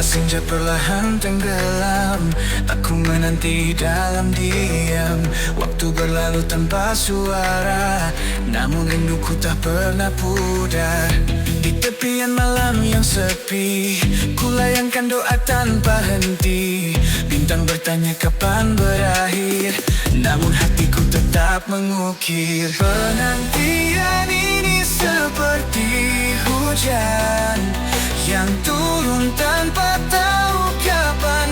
senja perlahan tenggelam, tak ku menanti dalam diam. Waktu berlalu tanpa suara, namun rinduku tak pernah pudar. Di tepian malam yang sepi, ku layangkan doa tanpa henti. Bintang bertanya kapan berakhir, namun hatiku tetap mengukir. Penantian ini seperti hujan yang turun tanpa tahu kapan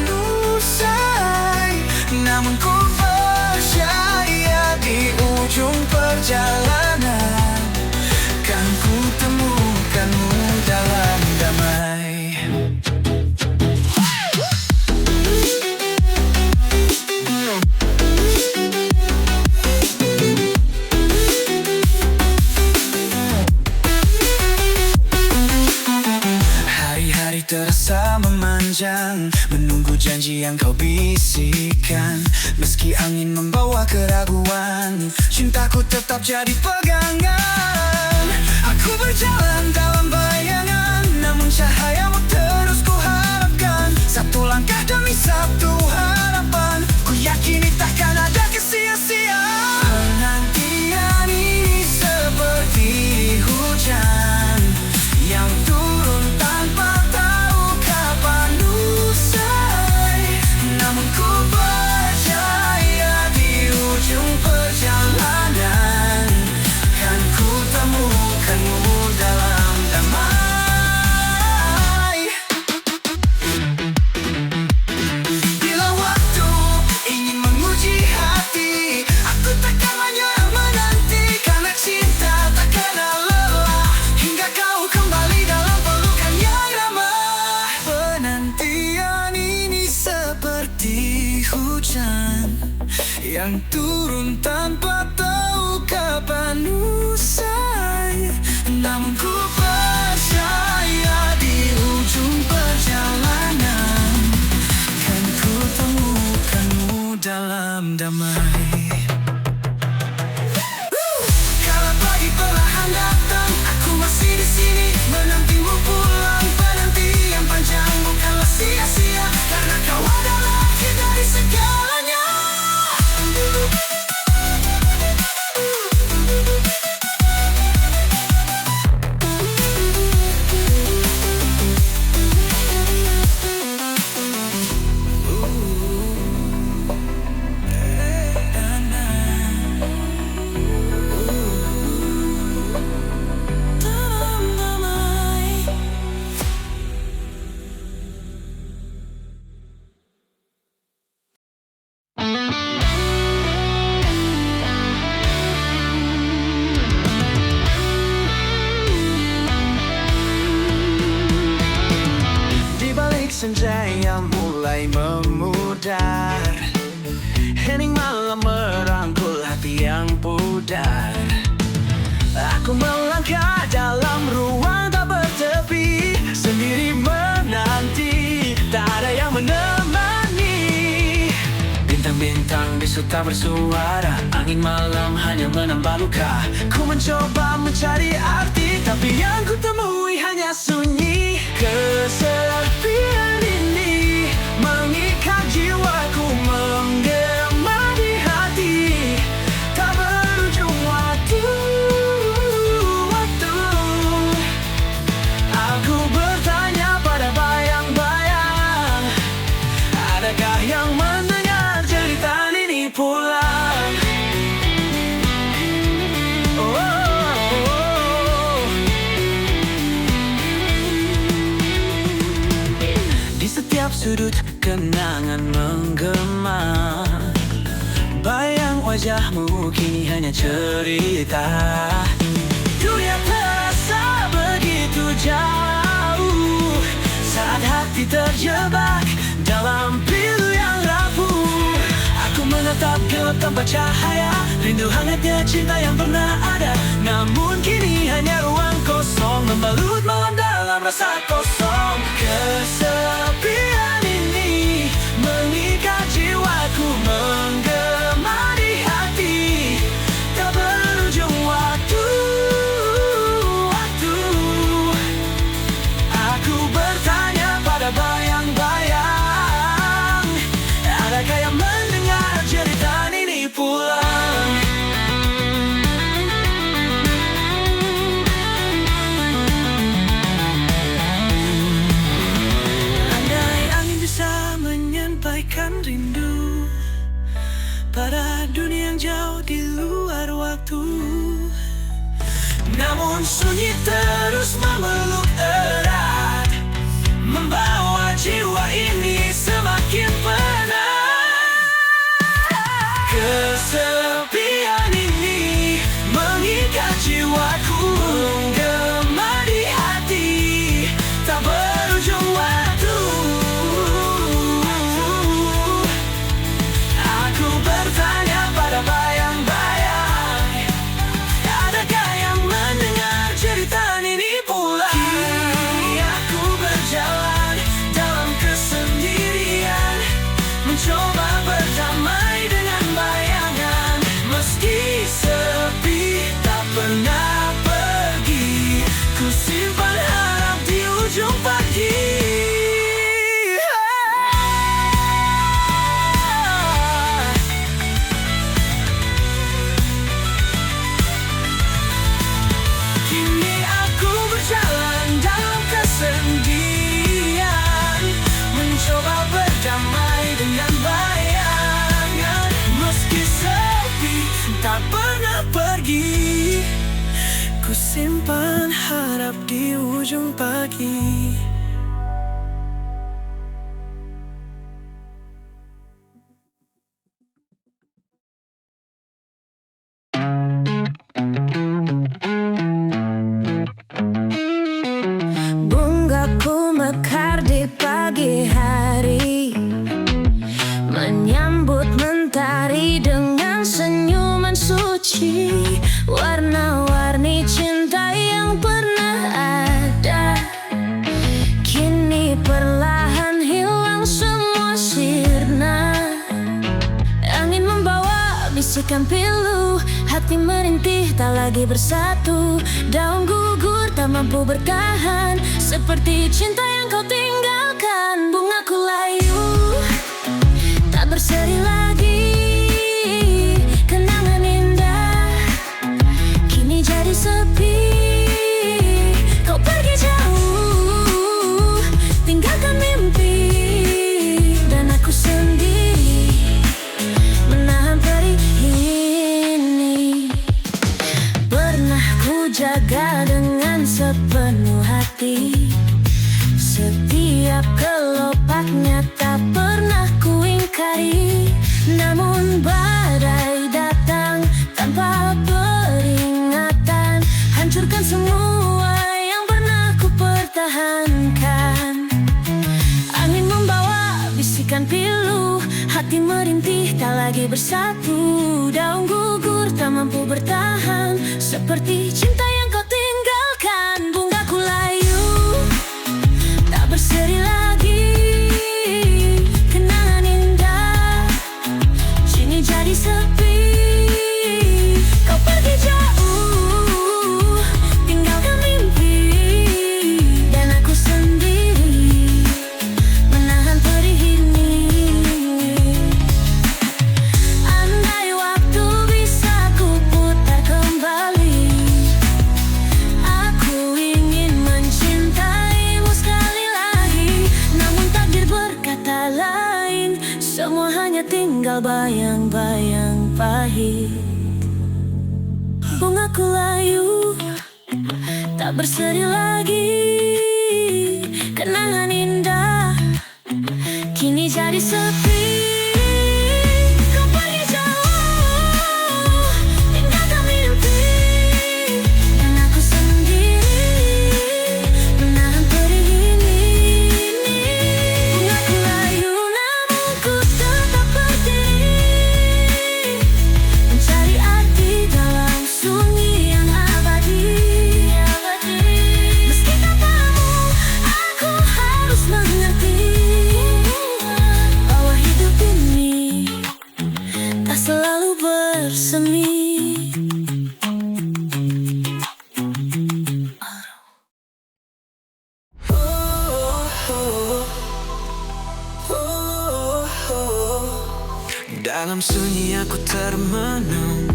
usai. Namun ku percaya di ujung perjalanan kan ku temukanmu dalam damai. Hari-hari terasa memanjang, menunggu janji yang kau bisikan. Meski angin membawa keraguan, cintaku tetap jadi pegangan. Aku berjalan dalam bayangan, namun cahayamu terus ku harapkan. Satu langkah demi satu harapan, ku yakini takkan ada kesia-siaan. Penantian ini seperti hujan yang turun tanpa tahu kapan usai. Namun ku percaya di ujung perjalanan kan ku temukanmu dalam damai. Bila waktu ingin menguji hati, aku takkan menyerah menanti. Karena cinta tak kenal lelah, hingga kau kembali dalam pelukan yang ramah. Penantian ini seperti hujan yang turun tanpa tahu kapan usai. Namun ku percaya di ujung perjalanan kan ku temukanmu dalam damai. Kala pagi perlahan datang, aku masih di sini menantimu pulang. Penantian panjang bukanlah sia-sia, karena kau adalah akhir dari segalanya. Senja yang mulai memudar, hening malam merangkul hati yang pudar. Aku melangkah dalam ruang tak bertepi, sendiri menanti, tak ada yang menemani. Bintang-bintang bisu tak bersuara, angin malam hanya menambah luka. Ku mencoba mencari arti, tapi yang ku temui hanya sunyi. Kesepian ini mengikat jiwaku, menggema di hati, tak berujung waktu. Aku bertanya pada bayang-bayang, adakah yang mendengar cerita ini pulang? Setiap sudut kenangan menggema, bayang wajahmu kini hanya cerita. Dunia terasa begitu jauh saat hati terjebak dalam pilu yang rapuh. Aku menatap gelap tanpa cahaya, rindu hangatnya cinta yang pernah ada. Namun kini hanya ruang kosong, membalut malam dalam rasa kosong. Kesepian ini mengikat jiwaku, menggema di hati, tak berujung waktu. Aku bertanya pada bayang namun sunyi terus memeluk erat, membawa jiwa ini semakin penat. Kesepian ini mengikat jiwaku, menggema di hati, tak berujung waktu. Aku bertanya pada bayang-bayang, adakah yang mendengar cerita ini pula? Kini aku berjalan dalam kesendirian, mencoba berdamai dengan bayangan. Meski sepi tak pernah pergi, ku simpan harap di ujung pagi. Kini aku berjalan dalam kesendirian, mencoba berdamai dengan bayangan. Meski sepi tak pernah pergi, ku simpan harap di ujung pagi. Bungaku mekar di pagi hari, menyambut mentari dengan senyuman suci. Warna-warni cinta yang pernah ada, kini perlahan hilang semua sirna. Angin membawa bisikan pilu, hati merintih tak lagi bersatu. Daun gugur tak mampu bertahan, seperti cinta yang kau tinggalkan. Bungaku layu tak berseri lagi, kenangan indah kini jadi sepi. Kau pergi jauh, tinggalkan mimpi, dan aku sendiri menahan perih ini. Pernah ku jaga dengan sepenuh hati, setiap kelopaknya tak pernah ku ingkari. Namun badai datang tanpa peringatan, hancurkan semua yang pernah ku pertahankan. Angin membawa bisikan pilu, hati merintih tak lagi bersatu. Daun gugur tak mampu bertahan, seperti cinta yang kau tinggalkan. Bungaku layu tak berseri lagi, kenangan indah kini jadi sepi. Kau pergi jauh, tinggalkan mimpi, dan aku sendiri menahan perih ini. Andai waktu bisa ku putar kembali, aku ingin mencintaimu sekali lagi. Namun takdir berkata lain, semua hanya tinggal bayang-bayang pahit. Bungaku layu tak berseri lagi, kenangan indah kini jadi sepi. Kau pergi jauh, tinggalkan mimpi, dan aku sendiri menahan perih ini. Bungaku layu namun ku tetap berdiri, mencari arti dalam sunyi yang abadi. Meski tanpamu aku harus mengerti bahwa hidup ini tak selalu bersemi. Dalam sunyi aku termenung,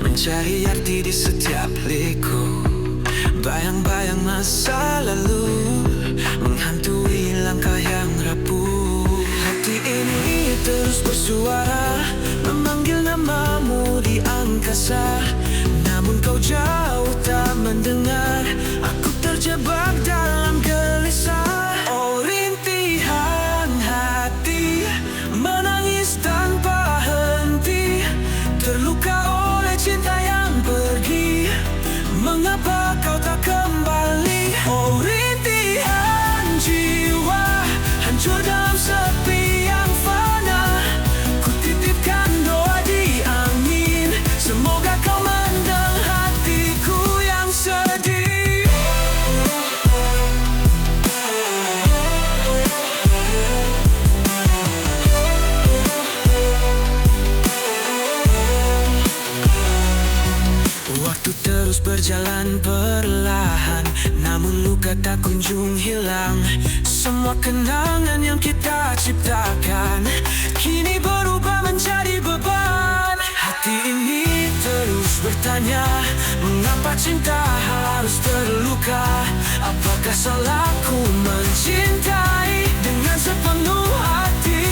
mencari arti di setiap liku. Bayang-bayang masa lalu menghantui langkah yang rapuh. Hati ini terus bersuara, memanggil namamu di angkasa. Namun kau jauh tak mendengar aku terjebak dalam gelisah. Oh rintihan hati menangis tanpa henti, terluka oleh cinta yang pergi. Mengapa kau tak kembali? Oh rintihan jiwa hancur dalam sepi yang fana. Ku titipkan doa di angin, semoga kau mendengar hatiku yang sedih. Waktu terus berjalan perlahan, namun luka tak kunjung hilang. Semua kenangan yang kita ciptakan kini berubah menjadi beban. Hati ini terus bertanya, mengapa cinta harus terluka? Apakah salahku mencintai dengan sepenuh hati?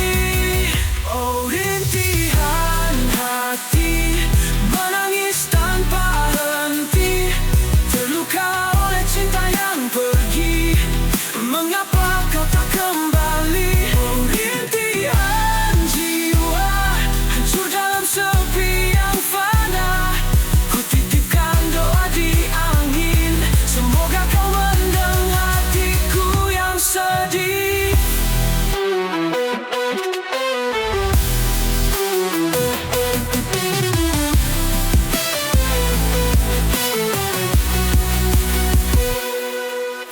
Oh rintihan hati menangis tanpa henti, terluka oleh cinta yang pergi. Mengapa kau tak kembali? Oh rintihan jiwa hancur dalam sepi yang fana. Ku titipkan doa di angin, semoga kau mendengar hatiku yang sedih.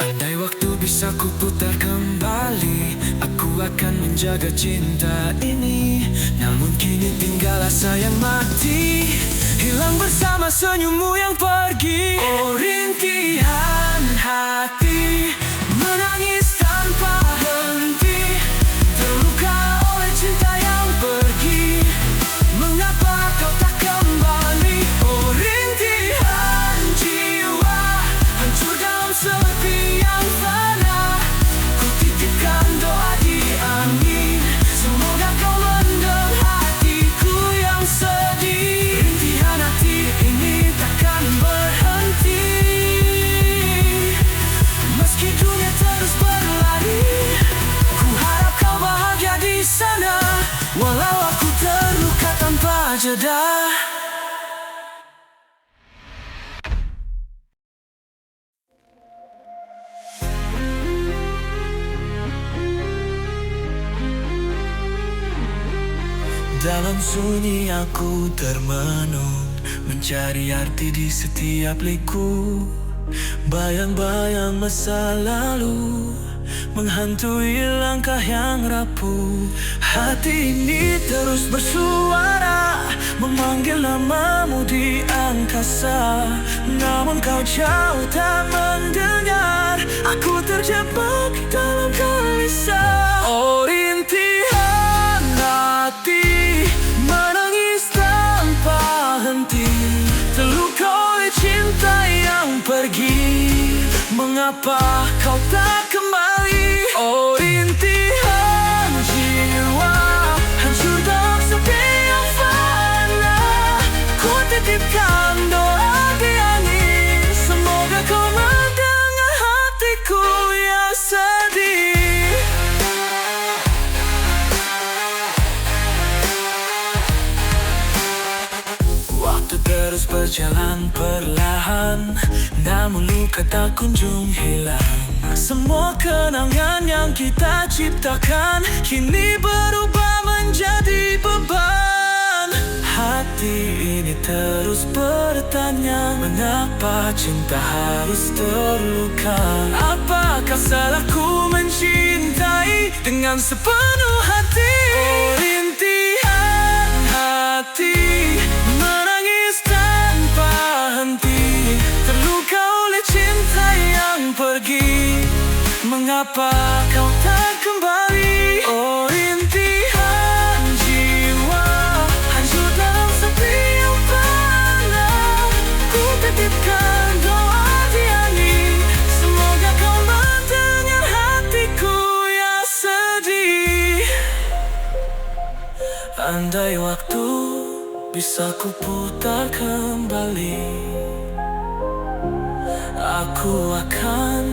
Andai waktu bisa ku putar kembali, aku akan menjaga cinta ini. Namun kini tinggal asa yang mati, hilang bersama senyummu yang pergi. Oh rintihan hati menangis tanpa henti, terluka oleh cinta yang pergi. Mengapa kau tak kembali? Oh rintihan jiwa hancur dalam sepi yang fana. Ku titipkan doa di angin, semoga kau mendengar hatiku yang sedih. Rintihan hati ini takkan berhenti, meski dunia terus berlari. Ku harap kau bahagia di sana, walau aku terluka tanpa jeda. Dalam sunyi aku termenung, mencari arti di setiap liku. Bayang-bayang masa lalu menghantui langkah yang rapuh. Hati ini terus bersuara, memanggil namamu di angkasa. Namun kau jauh tak mendengar, aku terjebak dalam gelisah. Oh rintihan hati menangis tanpa henti, terluka oleh cinta yang pergi. Mengapa kau tak kembali? Oh rintihan jiwa hancur dalam sepi yang fana. Ku titipkan doa di angin, semoga kau mendengar hatiku yang sedih. Waktu terus berjalan perlahan, namun luka tak kunjung hilang. Semua kenangan yang kita ciptakan kini berubah menjadi beban. Hati ini terus bertanya, mengapa cinta harus terluka? Apakah salahku mencintai dengan sepenuh hati? Oh rintihan hati menangis tanpa henti, terluka oleh cinta yang pergi. Mengapa kau tak kembali? Oh rintihan jiwa hancur dalam sepi yang fana. Ku titipkan doa di angin, semoga kau mendengar hatiku yang sedih. Andai waktu bisa ku putar kembali, Aku akan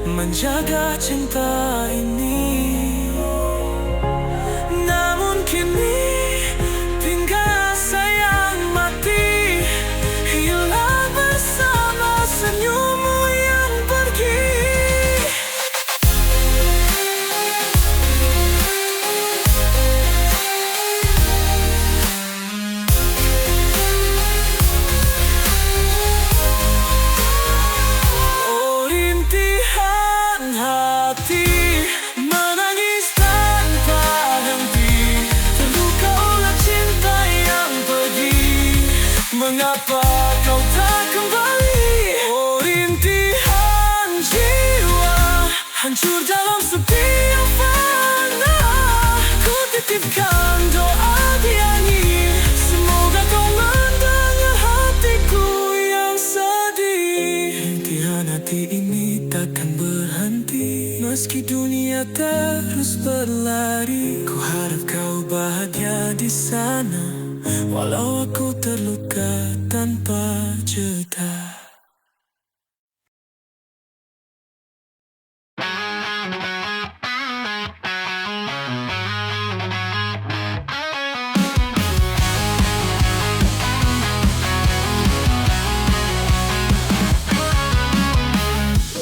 menjaga cinta ini. Namun kini tinggal sayang mati, hilang bersama senyummu yang pergi. Oh rintihan hati, menangis tanpa henti, terluka oleh cinta yang pergi. Mengapa kau tak kembali? Oh rintihan jiwa, hancur dalam sepi yang fana. Ku titipkan doa di angin, semoga kau mendengar hatiku yang sedih. Rintihan hati ini takkan berhenti, meski dunia terus berlari. Ku harap kau bahagia di sana, walau aku terluka tanpa jeda.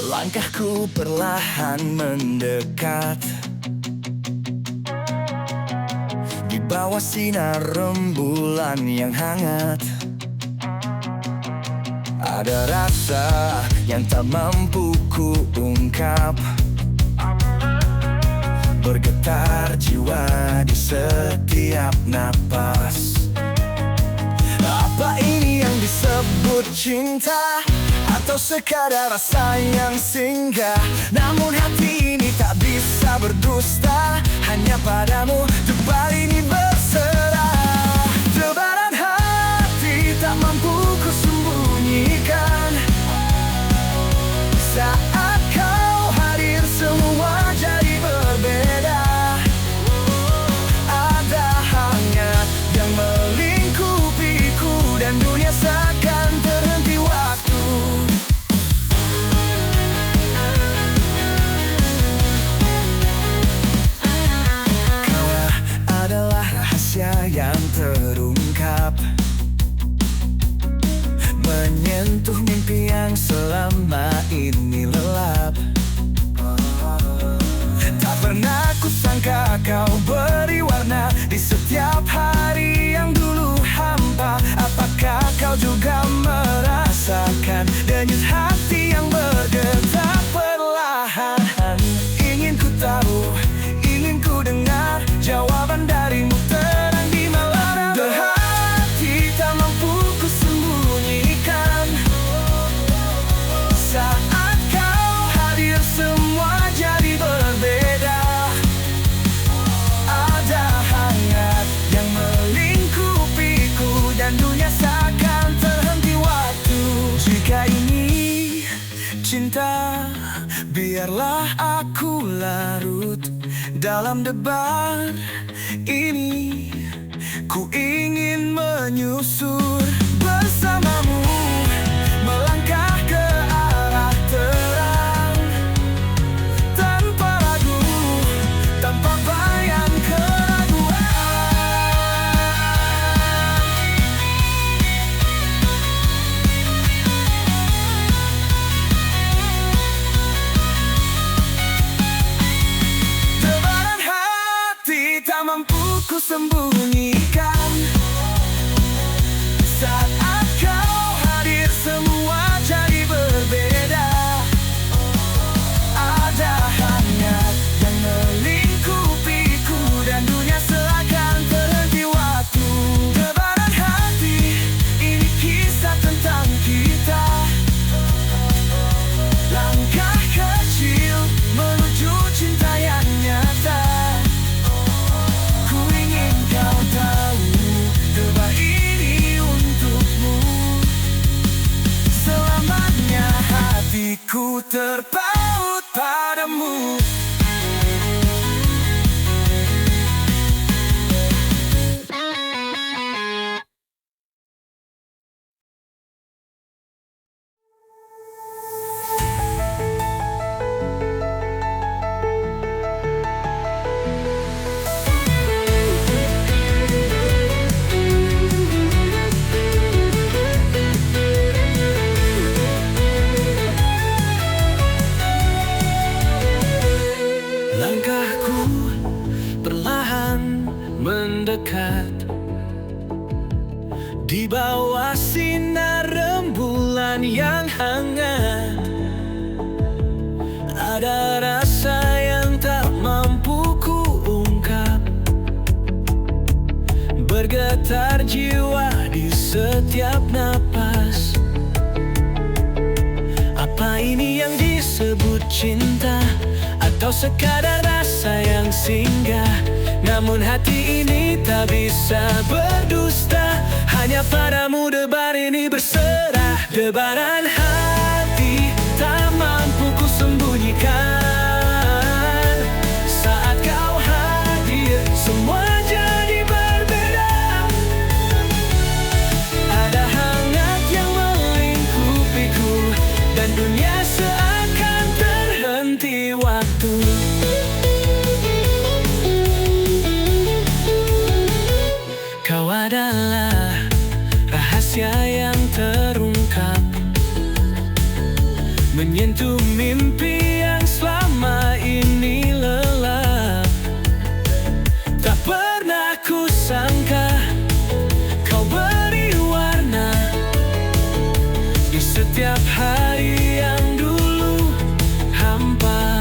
Langkahku perlahan mendekat, di bawah sinar rembulan yang hangat. Ada rasa yang tak mampu ku ungkap, bergetar jiwa di setiap napas. Apa ini yang disebut cinta? Atau sekadar rasa yang singgah? Namun hati ini tak bisa berdusta, hanya padamu debar ini berserah. Debaran hati tak mampu ku sembunyikan, saat kau hadir semua jadi berbeda. Ada hangat yang melingkupiku, dan dunia seakan terhenti waktu. Kau adalah rahasia yang terungkap, menyentuh mimpi yang selama ini lelap. Tak pernah kusangka kau beri warna di setiap hari yang dulu hampa. Apakah kau juga merasakan denyut hati yang bergetar perlahan? Ingin ku tahu, ingin ku dengar jawaban darimu terang di malam. Hati tak mampu ku sembunyikan, saat kau hadir semua jadi berbeda. Ada hangat yang melingkupiku, dan dunia seakan terhenti waktu. Jika ini cinta, biarlah aku larut dalam debar ini. Ku ingin menyusur bersamamu, melangkah ke arah terang, tanpa ragu, tanpa bayang keraguan. Debaran hati tak mampu ku sembunyikan, saat kau hadir semua jadi berbeda. Ada hangat yang melingkupiku, dan dunia seakan terhenti waktu. Debaran hati, ini kisah tentang kita, langkah kecil menuju cinta yang nyata. Ku ingin kau tahu, debar ini untukmu. Selamanya hatiku terpaut padamu. hangat. Ada rasa yang tak mampu kuungkap, bergetar jiwa di setiap napas. Apa ini yang disebut cinta? Atau sekadar rasa yang singgah? Namun hati ini tak bisa berdusta, hanya padamu debar ini berserah. Debaran hati tak mampu ku sembunyikan. Saat kau hadir, semua jadi berbeda. Ada hangat yang melingkupiku, dan dunia seakan terhenti waktu. Kau adalah rahasia yang terungkap, menyentuh mimpi yang selama ini lelap. Tak pernah ku sangka kau beri warna di setiap hari yang dulu hampa.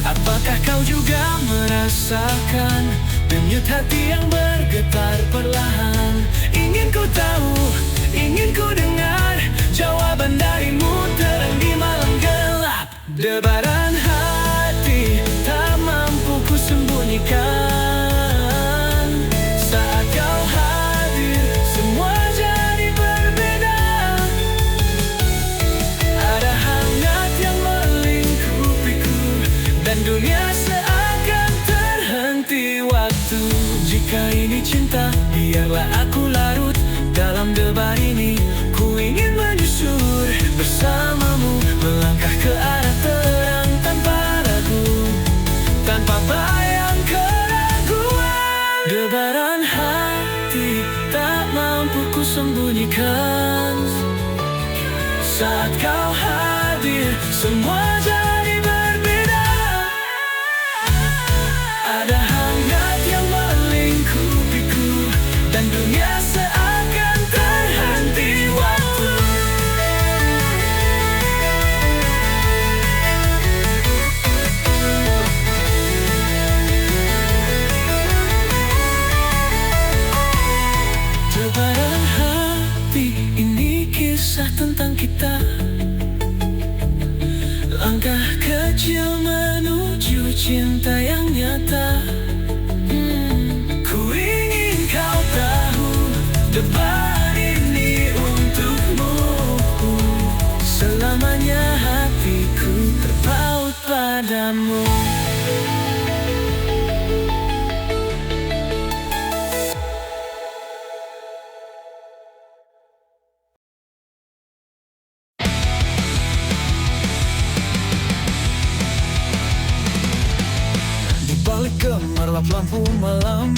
Apakah kau juga merasakan denyut hati yang bergetar perlahan? Ingin ku tahu, ingin ku dengar jawaban darimu terang di malam gelap. Debaran hati tak mampu ku sembunyikan. Saat kau hadir, semua jadi berbeda. Ada hangat yang melingkupiku, dan dunia seakan terhenti waktu. Jika ini cinta, biarlah aku larut dalam debar ini. Ku ingin menyusur bersamamu, melangkah ke arah terang tanpa ragu, tanpa bayang keraguan. Debaran hati tak mampu ku sembunyikan. Saat kau hadir, semua jadi berbeda. Ada hangat yang melingkupiku, dan dunia seakan terhenti waktu. Debaran hati ini kisah tentang kita, langkah kecil menuju cinta yang nyata. Ku ingin kau tahu, debar ini untukmu. Selamanya hatiku terpaut padamu. Di balik gemerlap lampu malam,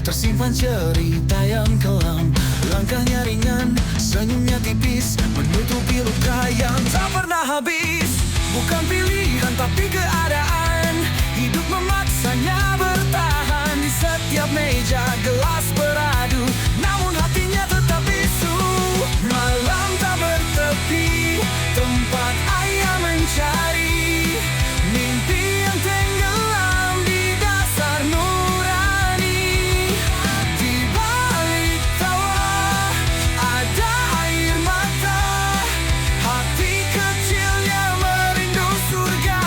tersimpan cerita yang kelam. Langkahnya ringan, senyumnya tipis, menutupi luka yang tak pernah habis. Bukan pilihan tapi keadaan, hidup memaksanya bertahan. Di setiap meja gelas beradu, namun hatinya tetap bisu. Malam tak bertepi, tempat ayah mencari mimpi yang tenggelam di dasar nurani. Di balik tawa ada air mata, hati kecilnya merindu surga.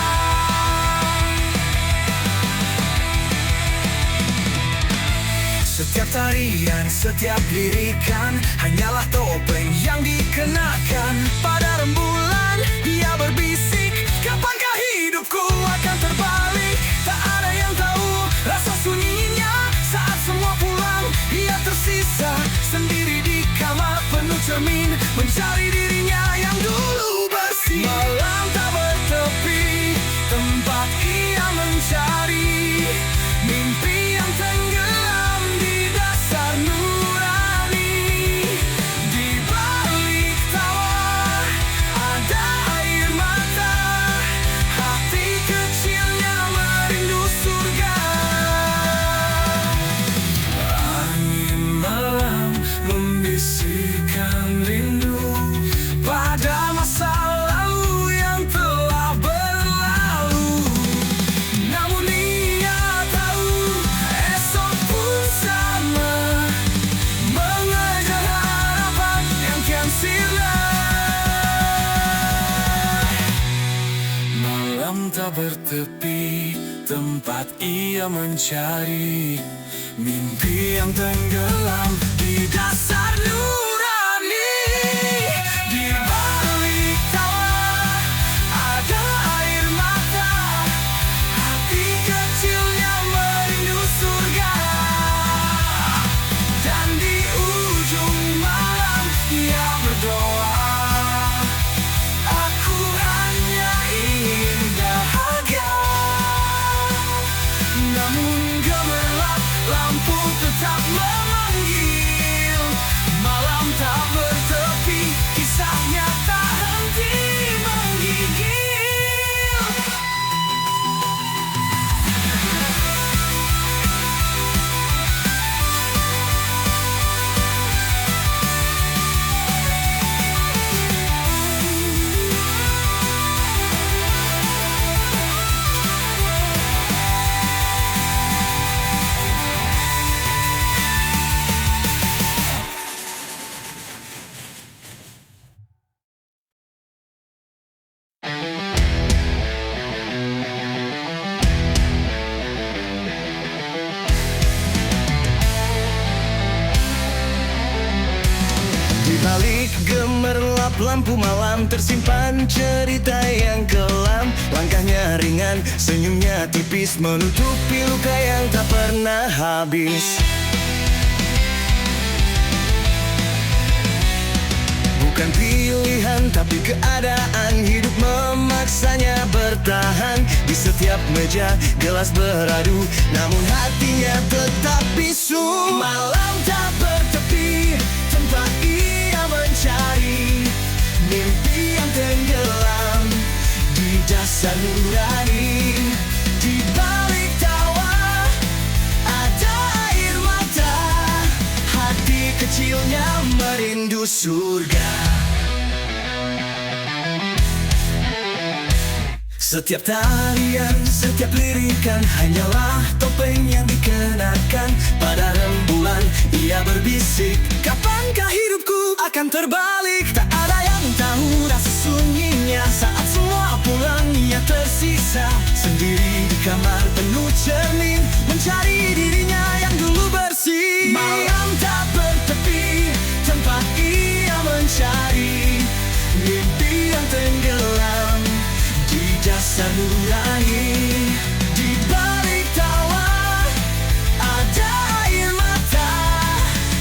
Setiap tarian, setiap lirikan hanyalah topeng yang dikenakan. Pada rembulan ia berbisik, kapankah hidupku akan terbalik? Tak ada yang tahu rasa sunyinya saat semua pulang. Ia tersisa sendiri di kamar penuh cermin, mencari dirinya yang dulu bersih. Malam tak bertepi, tempat ia mencari mimpi yang tenggelam di dasar nurani. Di balik tak bertepi, tempat ia mencari mimpi yang tenggelam di dasar nurani. Di balik tawa ada air mata, hati kecilnya merindu surga. Dan di ujung malam ia berdoa, aku hanya ingin bahagia. Namun gemerlap lampu tetap memanggil, malam tak bertepi, kisahnya tak henti menggigil. Di balik gemerlap lampu malam tersimpan cerita yang kelam. Langkahnya ringan, senyumnya tipis, menutupi luka yang tak pernah habis. Bukan pilihan tapi keadaan, hidup memaksanya bertahan. Di setiap meja gelas beradu, namun hatinya tetap bisu. Malam tak bertepi, tempat ia mencari mimpi yang tenggelam di dasar nurani. Di balik tawa ada air mata, hati kecilnya merindu surga. Setiap tarian, setiap lirikan hanyalah topeng yang dikenakan. Pada rembulan ia berbisik, kapankah hidupku akan terbalik? Tak ada yang tahu rasa sunyinya saat semua pulang. Ia tersisa sendiri di kamar penuh cermin, mencari dirinya yang dulu bersih. Malam tak bertepi, tempat ia mencari mimpi yang tenggelam di dasar nurani. Di balik tawa ada air mata,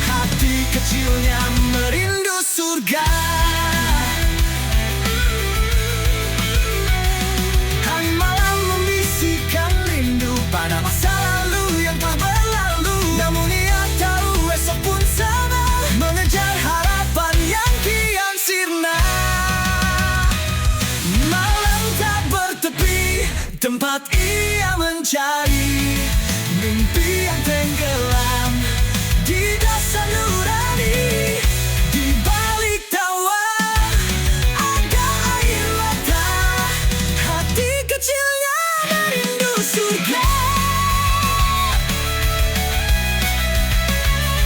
hati kecilnya merindu surga. Angin malam membisikkan rindu pada masa lalu yang telah berlalu. Namun ia tahu esok pun sama, mengejar harapan yang kian sirna. Malam tak bertepi, tempat ia mencari mimpi yang tenggelam di dasar nurani. Di balik tawa ada air mata, hati kecilnya merindu surga.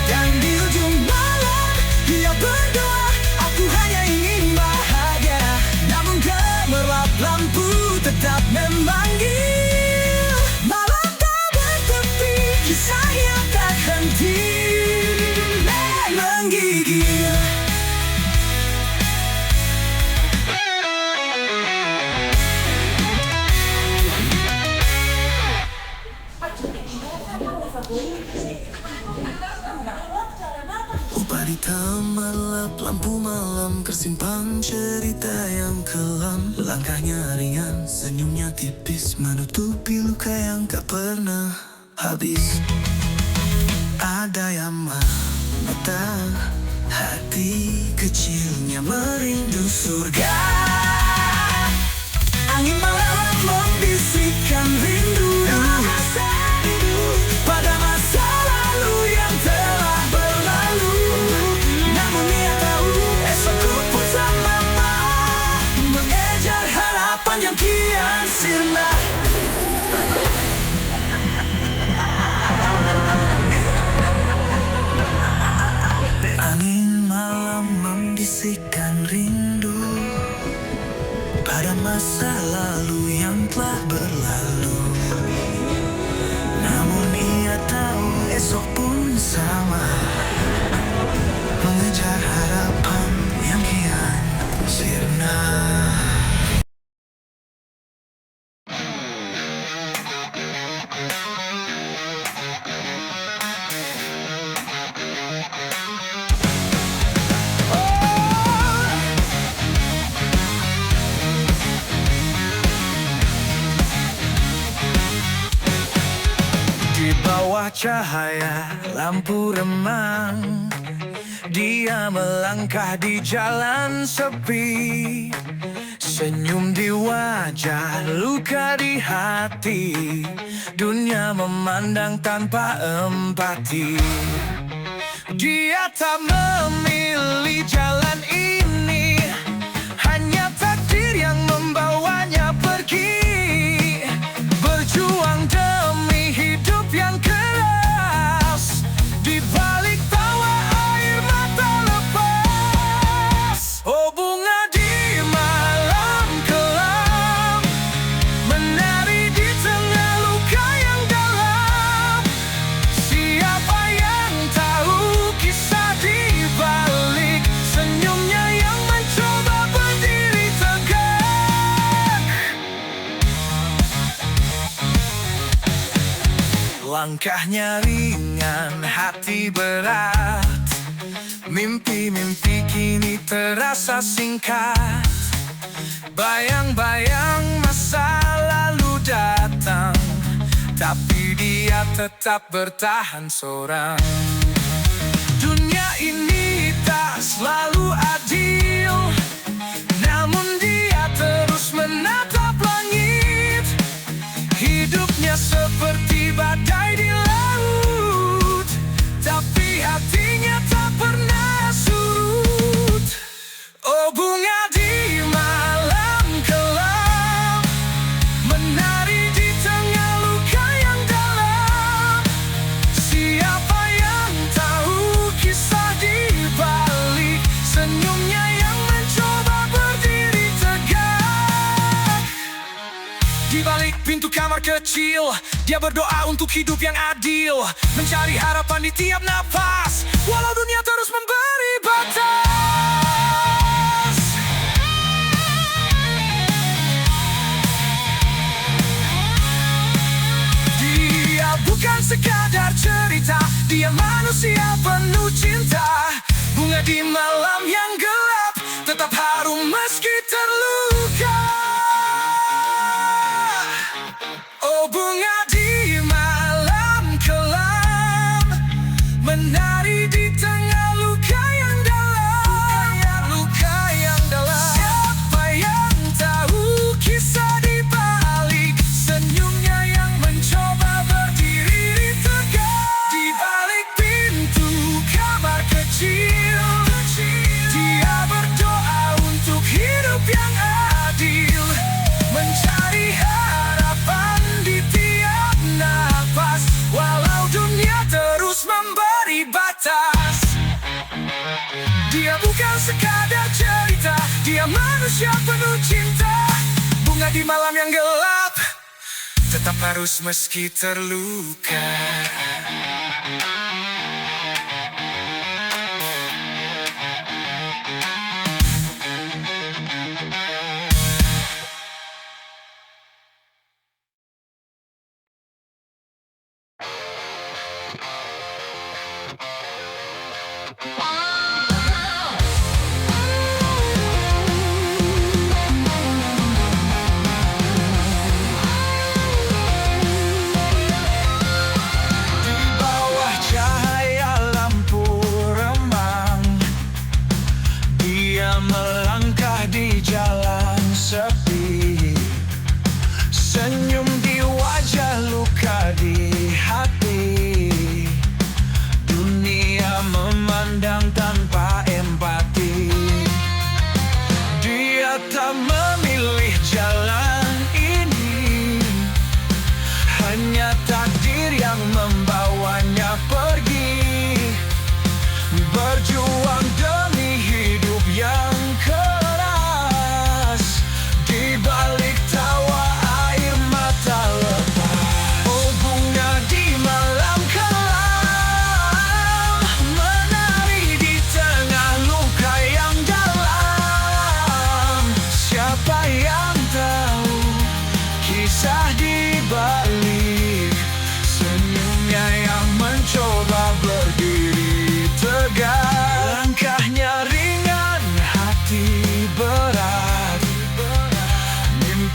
Dan di ujung malam ia berdoa, aku hanya ingin bahagia. Namun gemerlap lampu tetap memanggil, malam tak bertepi, kisahnya tak henti menggigil. Di taman lap lampu malam tersimpan cerita yang kelam. Langkahnya ringan, senyumnya tipis, menutupi luka yang tak pernah habis. Ada yang mata, hati kecilnya merindu surga. Angin malam membisikkan rindu pada masa lalu yang telah berlalu. Namun ia tahu esokku pun sama, mengejar harapan yang kian sirna. Angin malam membisikkan rindu pada masa lalu yang telah berlalu. Namun ia tahu esok pun sama, mengejar harapan yang kian sirna. Di bawah cahaya lampu remang, dia melangkah di jalan sepi. Senyum di wajah, luka di hati. Dunia memandang tanpa empati. Dia tak memilih jalan ini, hanya takdir yang membawanya pergi. Berjuang demi hidup yang keras, di balik tawa air mata lepas. Oh bunga di malam kelam, menari di tengah luka yang dalam. Siapa yang tahu kisah di balik senyumnya yang mencoba berdiri tegak. Langkahnya ringan, hati berat. Mimpi-mimpi kini terasa singkat. Bayang-bayang masa lalu datang, tapi dia tetap bertahan seorang. Dunia ini tak selalu adil, namun dia terus menatap langit. Hidupnya seperti badai di laut, tapi hatinya tak pernah surut. Oh bunga di malam kelam, menari di tengah luka yang dalam. Siapa yang tahu kisah di balik senyumnya yang mencoba berdiri tegak. Di balik pintu kamar kecil, dia berdoa untuk hidup yang adil, mencari harapan di tiap napas, walau dunia terus memberi batas. Dia bukan sekadar cerita, dia manusia penuh cinta. Bunga di malam yang gelap, tetap harum meski terluka. Oh bunga di malam kelam, menari di tengah luka yang dalam. Luka yang dalam. Siapa yang tahu kisah di balik senyumnya yang mencoba berdiri tegak. Di balik pintu kamar kecil, dia berdoa untuk hidup yang adil, mencari harapan di tiap nafas, walau dunia terus memberi batas. Dia bukan sekadar cerita, dia manusia penuh cinta. Bunga di malam yang gelap, tetap harus meski terluka. Di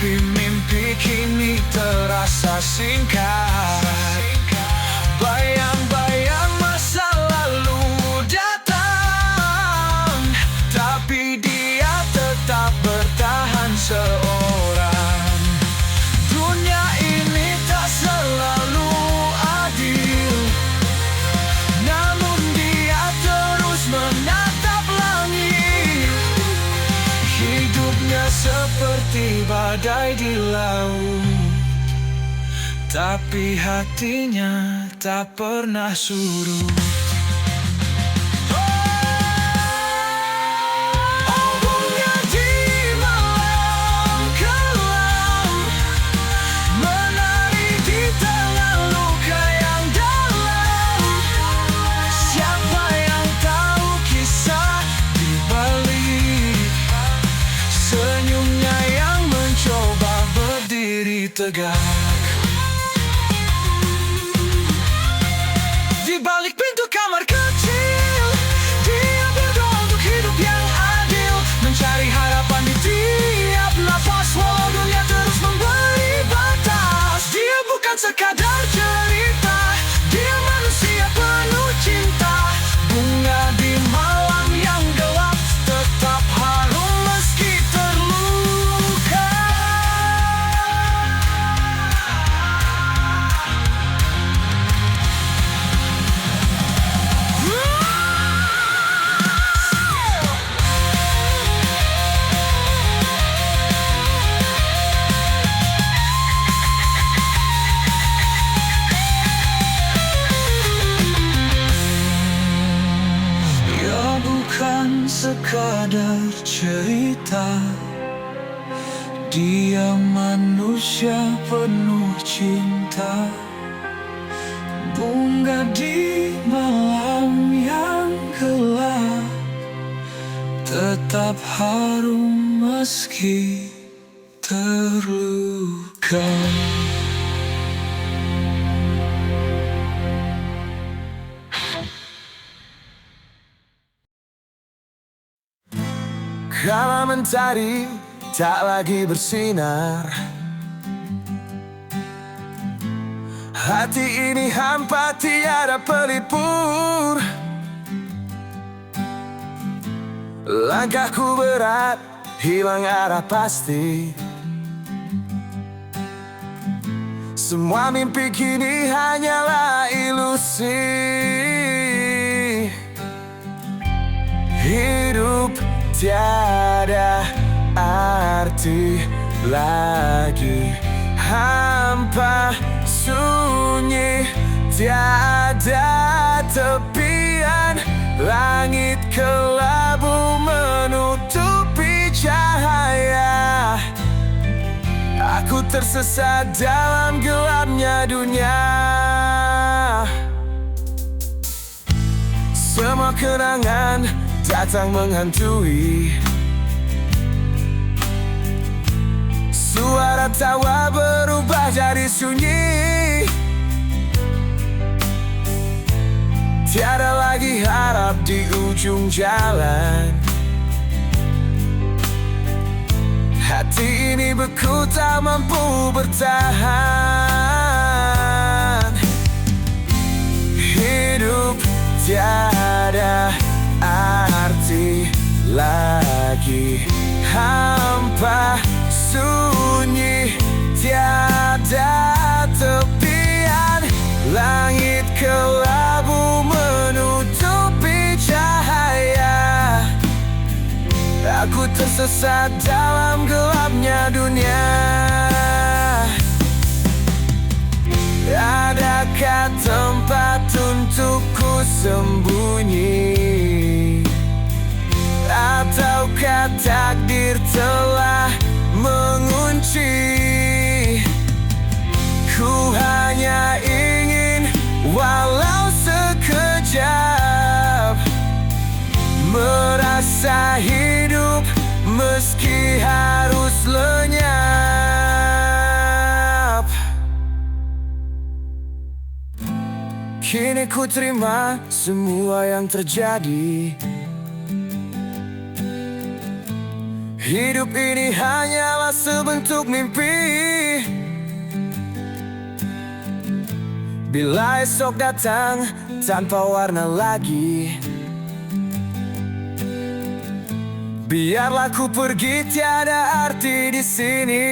Tapi mimpi kini terasa singkat. Bayang-bayang masa lalu datang, tapi dia tetap bertahan seorang. Dunia ini tak selalu adil, namun dia terus menatap langit. Hidupnya seperti badai di laut, tapi hatinya tak pernah surut. Embunnya di malam kelam, menari di tengah luka yang dalam. Siapa yang tahu kisah di balik senyumnya yang mencoba berdiri tegak. Di balik pintu kamar kecil, dia berdoa untuk hidup yang adil, mencari harapan di tiap nafas. Walau dunia terus memberi batas, dia bukan sekadar cerita, dia manusia penuh cinta. Bunga di malam yang gelap tetap harum meski terluka. Bukan sekadar cerita, dia manusia penuh cinta. Bunga di malam yang gelap tetap harum meski terluka. Kala mentari tak lagi bersinar, hati ini hampa tiada pelipur. Langkahku berat, hilang arah pasti. Semua mimpi kini hanyalah ilusi. Hidup tiada arti lagi, hampa sunyi, tiada tepian. Langit kelabu menutupi cahaya. Aku tersesat dalam gelapnya dunia. Semua kenangan datang menghantui. Suara tawa berubah jadi sunyi. Tiada lagi harap di ujung jalan. Hati ini beku tak mampu bertahan. Hidup tiada arti lagi, hampa sunyi, tiada tepian. Langit kelabu menutupi cahaya. Aku tersesat dalam gelapnya dunia. Adakah tempat untukku sembunyi? Ataukah takdir telah mengunci? Ku hanya ingin walau sekejap merasa hidup meski harus lenyap. Kini ku terima semua yang terjadi. Hidup ini hanyalah sebentuk mimpi. Bila esok datang tanpa warna lagi, biarlah ku pergi, tiada arti di sini.